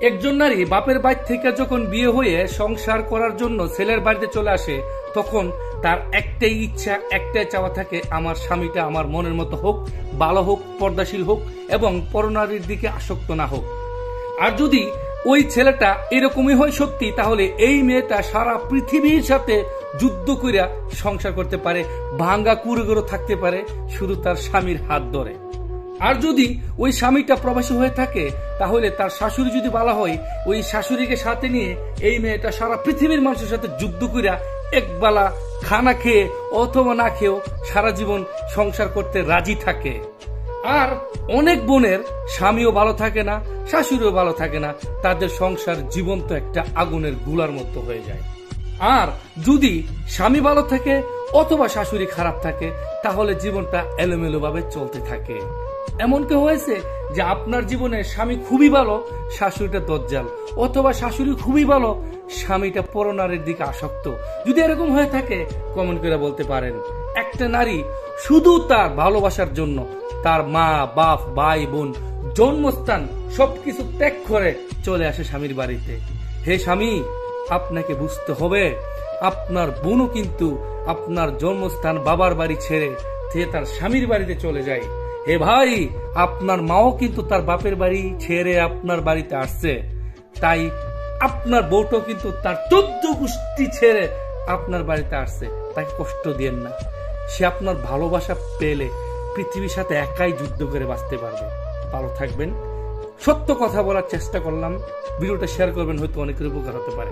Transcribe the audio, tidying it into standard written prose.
একজন নারী বাপের বাড়ি থেকে যখন বিয়ে হয়ে সংসার করার জন্য ছেলের বাড়িতে চলে আসে, তখন তার একটাই ইচ্ছা, একটাই চাওয়া থাকে, আমার স্বামীটা আমার মনের মতো হোক, ভালো হোক, পর্দাশীল হোক এবং পরনারীর দিকে আসক্ত না হোক। আর যদি ওই ছেলেটা এরকমই হয় সত্যি, তাহলে এই মেয়েটা সারা পৃথিবীর সাথে যুদ্ধ করে সংসার করতে পারে, ভাঙ্গা কুড়েঘরে থাকতে পারে শুধু তার স্বামীর হাত ধরে। আর যদি ওই স্বামীটা প্রবাসী হয়ে থাকে, তাহলে তার শাশুড়ি যদি বলা হয়, ওই শাশুড়িকে সাথে নিয়ে এই মেয়েটা সারা পৃথিবীর মানুষের সাথে যুদ্ধ করে একবেলা খানা খেয়ে অথবা না খেয়েও সারা জীবন সংসার করতে রাজি থাকে। আর অনেক বোনের স্বামীও ভালো থাকে না, শাশুড়িও ভালো থাকে না, তাদের সংসার জীবন্ত একটা আগুনের গুলার মতো হয়ে যায়। আর যদি স্বামী ভালো থাকে অথবা শাশুড়ি খারাপ থাকে, তাহলে জীবনটা এলোমেলো ভাবে চলতে থাকে। এমনকি হয়েছে যে আপনার জীবনে স্বামী খুবই ভালো, শাশুড়িটা দজ্জাল, অথবা শাশুড়ি খুবই ভালো, স্বামীটা পরনারীর দিকে আসক্ত। যদি এরকম হয়ে থাকে, কমেন্ট করে বলতে পারেন। একটা নারী শুধু তার ভালোবাসার জন্য তার মা, বাপ, ভাই, বোন, জন্মস্থান সবকিছু ত্যাগ করে চলে আসে স্বামীর বাড়িতে। হে স্বামী, আপনাকে বুঝতে হবে, আপনার বোনও কিন্তু আপনার জন্মস্থান বাবার বাড়ি ছেড়ে তার স্বামীর বাড়িতে চলে যায়। হে ভাই, আপনার মাও কিন্তু তার বাপের বাড়ি ছেড়ে আপনার বাড়িতে আসছে। তাই আপনার বউটাও কিন্তু তার 14 গোষ্ঠী ছেড়ে আপনার বাড়িতে আসছে। তাকে কষ্ট দিয়েন না। সে আপনার ভালোবাসা পেলে পৃথিবীর সাথে একাই যুদ্ধ করে বাঁচতে পারবে। ভালো থাকবেন। সত্য কথা বলার চেষ্টা করলাম। ভিডিওটা শেয়ার করবেন, হয়তো অনেকের উপকার হতে পারে।